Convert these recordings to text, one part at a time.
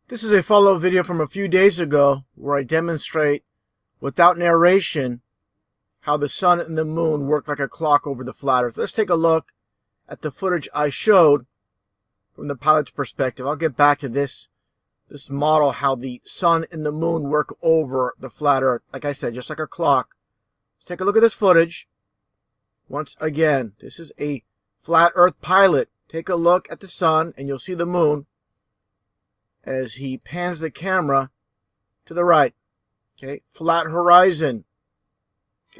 This is a follow-up video from a few days ago where I demonstrate, without narration, how the sun and the moon work like a clock over the flat Earth. Let's take a look at the footage I showed from the pilot's perspective. I'll get back to this model, how the sun and the moon work over the flat Earth. Like I said, just like a clock. Let's take a look at this footage. Once again, this is a flat Earth pilot. Take a look at the sun and you'll see the moon as he pans the camera to the right. Okay, flat horizon.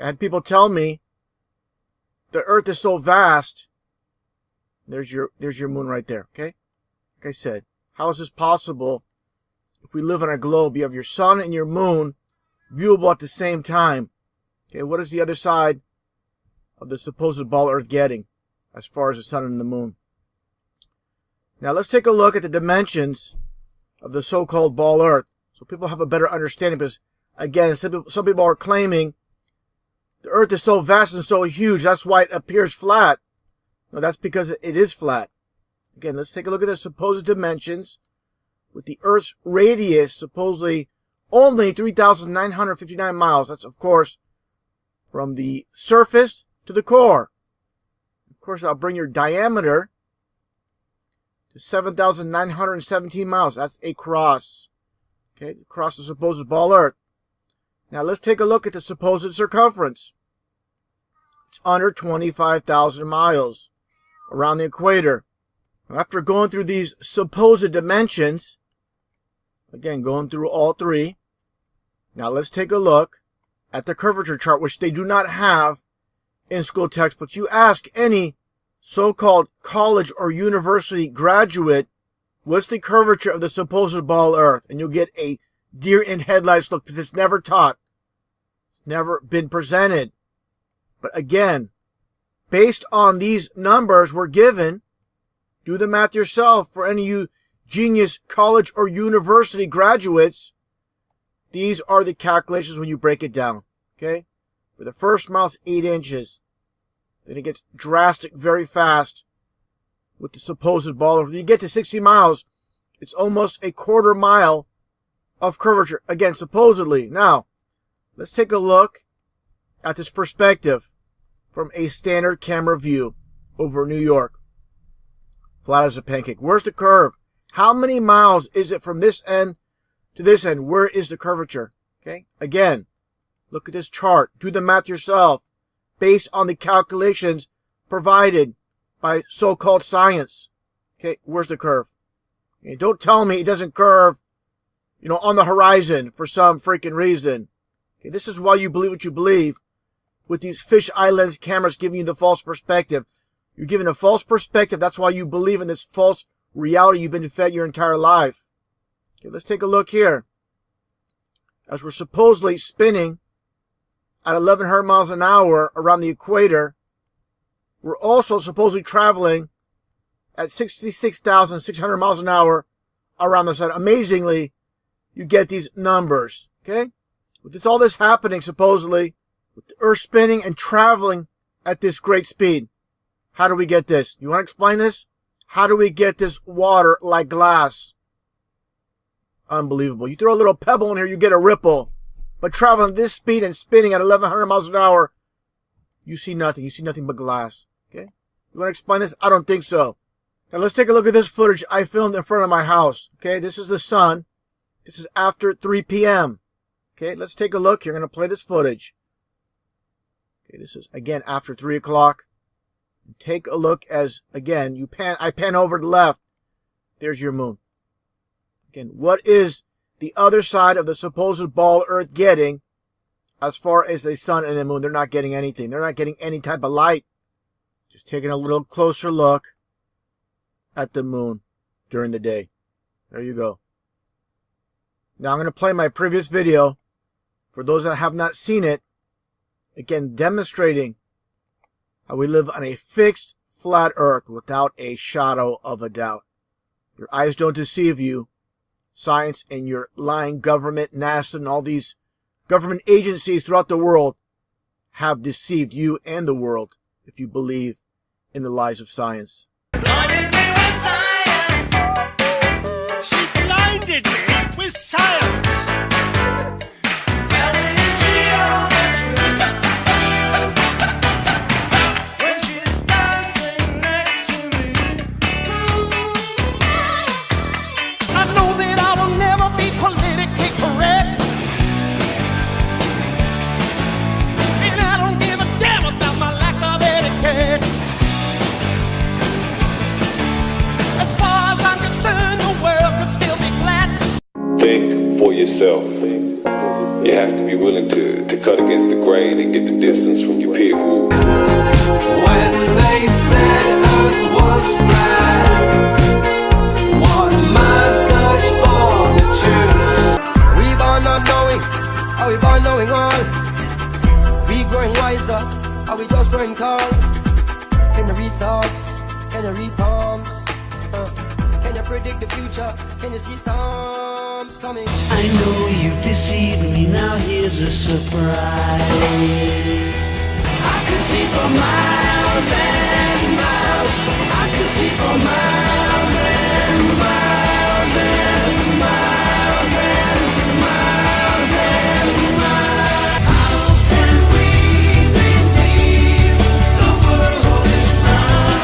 I had people tell me the Earth is so vast. There's your moon right there. Okay, like I said, how is this possible? If we live on a globe, you have your sun and your moon viewable at the same time. Okay, what is the other side of the supposed ball Earth getting as far as the sun and the moon? Now let's take a look at the dimensions of the so-called ball Earth, so people have a better understanding. Because again, some people are claiming the Earth is so vast and so huge, that's why it appears flat. No, that's because it is flat. Again, let's take a look at the supposed dimensions with the Earth's radius supposedly only 3,959 miles. That's, of course, from the surface to the core. Of course, I'll bring your diameter to 7,917 miles. That's across. Okay, across the supposed ball Earth. Now let's take a look at the supposed circumference. It's under 25,000 miles around the equator. After going through these supposed dimensions, again, going through all three, now let's take a look at the curvature chart, which they do not have in school textbooks. You ask any so-called college or university graduate, what's the curvature of the supposed ball Earth? And you'll get a deer in headlights look, because it's never taught. It's never been presented. But again, based on these numbers we're given, do the math yourself. For any of you genius college or university graduates, these are the calculations when you break it down. Okay? For the first mile, it's 8 inches. Then it gets drastic very fast with the supposed ball. When you get to 60 miles, it's almost a quarter mile of curvature. Again, supposedly. Now, let's take a look at this perspective from a standard camera view over New York. Flat as a pancake. Where's the curve? How many miles is it from this end to this end? Where is the curvature? Okay. Again, look at this chart. Do the math yourself based on the calculations provided by so-called science. Okay. Where's the curve? Okay, don't tell me it doesn't curve, on the horizon for some freaking reason. Okay. This is why you believe what you believe with these fisheye lens cameras giving you the false perspective. You're given a false perspective. That's why you believe in this false reality you've been fed your entire life. Okay, let's take a look here. As we're supposedly spinning at 1,100 miles an hour around the equator, we're also supposedly traveling at 66,600 miles an hour around the sun. Amazingly, you get these numbers. Okay? With all this happening, supposedly, with the Earth spinning and traveling at this great speed, how do we get this? You want to explain this? How do we get this water like glass? Unbelievable. You throw a little pebble in here, you get a ripple. But traveling this speed and spinning at 1,100 miles an hour, you see nothing. You see nothing but glass. Okay? You want to explain this? I don't think so. Now let's take a look at this footage I filmed in front of my house. Okay? This is the sun. This is after 3 p.m. Okay? Let's take a look. You're going to play this footage. Okay? This is, again, after 3 o'clock. Take a look as, again, I pan over to the left. There's your moon. Again, what is the other side of the supposed ball Earth getting as far as the sun and the moon? They're not getting anything. They're not getting any type of light. Just taking a little closer look at the moon during the day. There you go. Now I'm going to play my previous video for those that have not seen it. Again, demonstrating how we live on a fixed, flat Earth without a shadow of a doubt. Your eyes don't deceive you. Science and your lying government, NASA, and all these government agencies throughout the world have deceived you and the world if you believe in the lies of science. Blinded me with science. She blinded me. think for yourself. You have to be willing to cut against the grain and get the distance from your peer group. When they said Earth was flat, one man searched for the truth. We born not knowing, are we born knowing all? We growing wiser, are we just growing tall? Can you read thoughts? Can you read palms? Can you predict the future? Can you see storms coming? I know you've deceived me, now here's a surprise. I could see for miles and miles. I could see for miles and miles and miles and miles and miles. How can we believe the world is not?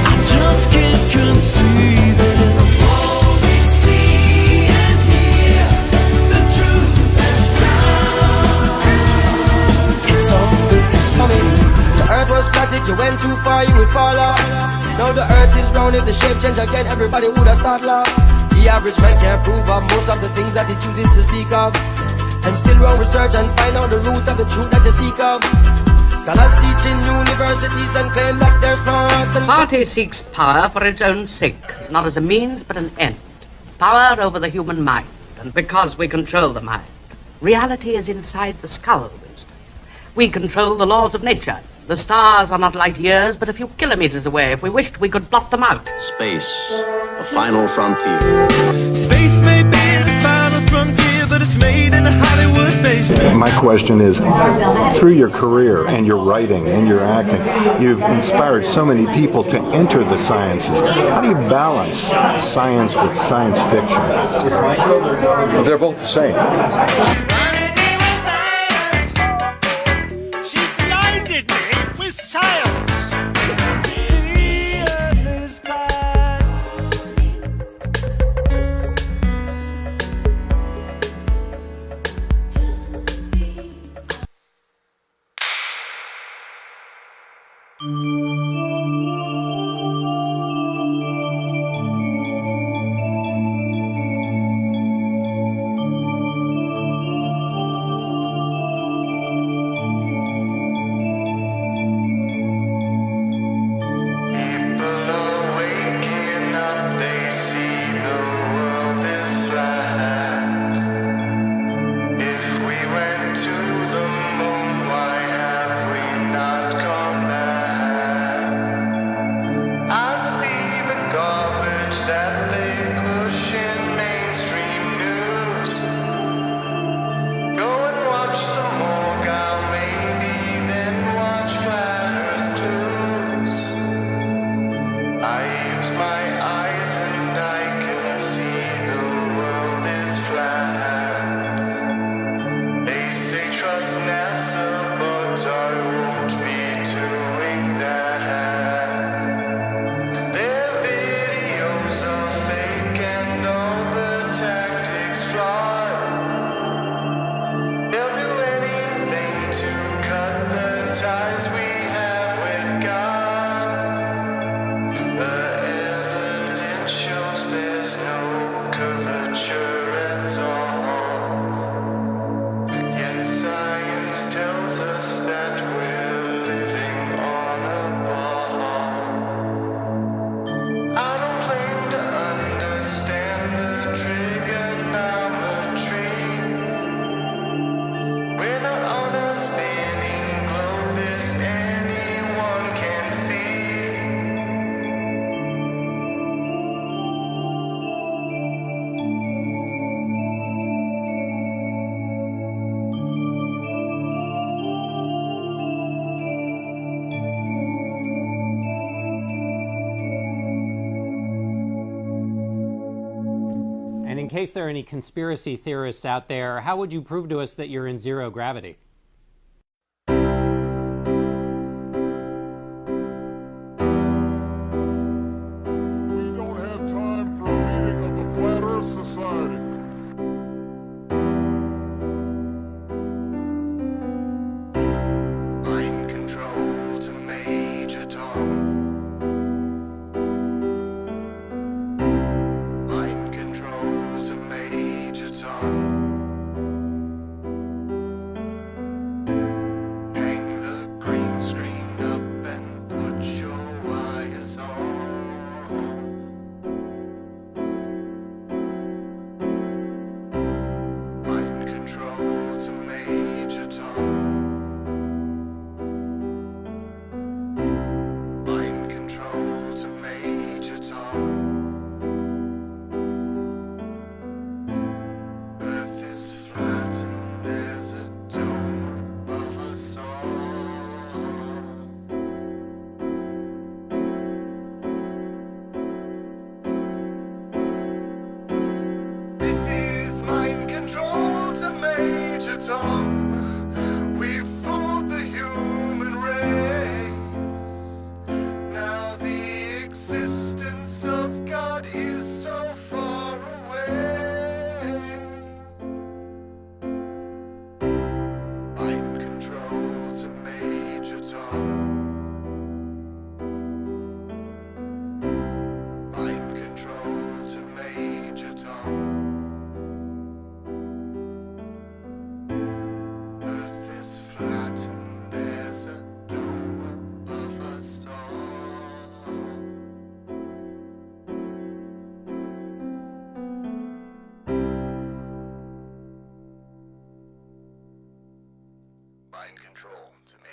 I just can't conceive it. All we see and hear, the truth has drowned. It's all good to see. The earth was flat, if you went too far you would fall off. Now the earth is round, if the shape change again everybody would have started laugh. The average man can't prove of most of the things that he chooses to speak of, and still run research and find out the root of the truth that you seek of. Scholars teach in universities and claim that they're smart and Party seeks power for its own sake, not as a means but an end. Power over the human mind, and because we control the mind. Reality is inside the skull, Winston. We control the laws of nature. The stars are not light years, but a few kilometers away. If we wished, we could blot them out. Space, the final frontier. Space may be the final frontier, but it's made in a Hollywood basement. My question is, through your career and your writing and your acting, you've inspired so many people to enter the sciences. How do you balance science with science fiction? They're both the same. She blinded me with science. The earth is flat. And in case there are any conspiracy theorists out there, how would you prove to us that you're in zero gravity? We don't have time for a meeting of the Flat Earth Society. Mind control to Major Tom. Mind control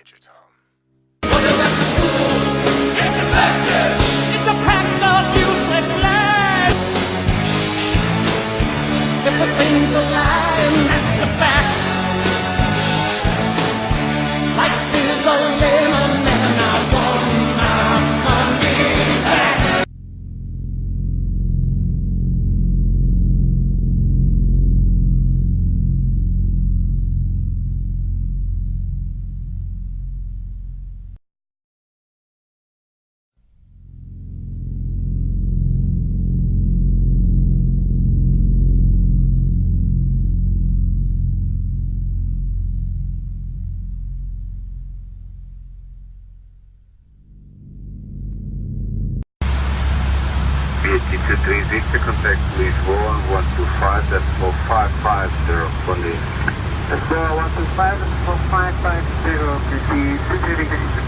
Major Tom. It's a pack of useless lies. Everything's a lie and that's a fact. Life is a lemon and I want my money back. BT23 Victor, contact please 4125, that's 4550, Bundy. That's 4125, that's 4550, BT23 Victor.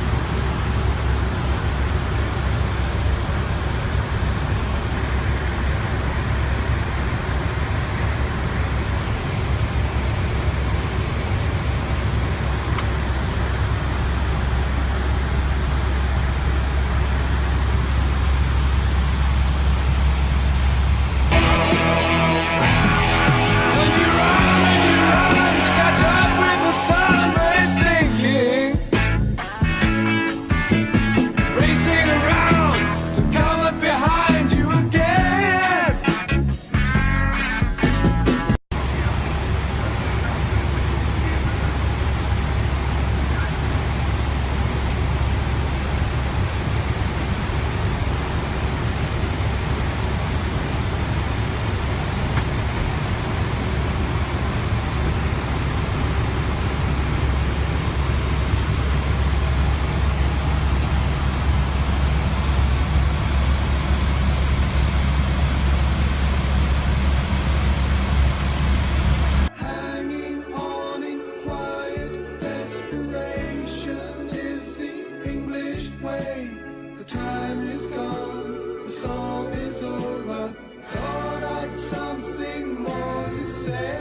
Time is gone, the song is over. Thought I'd something more to say.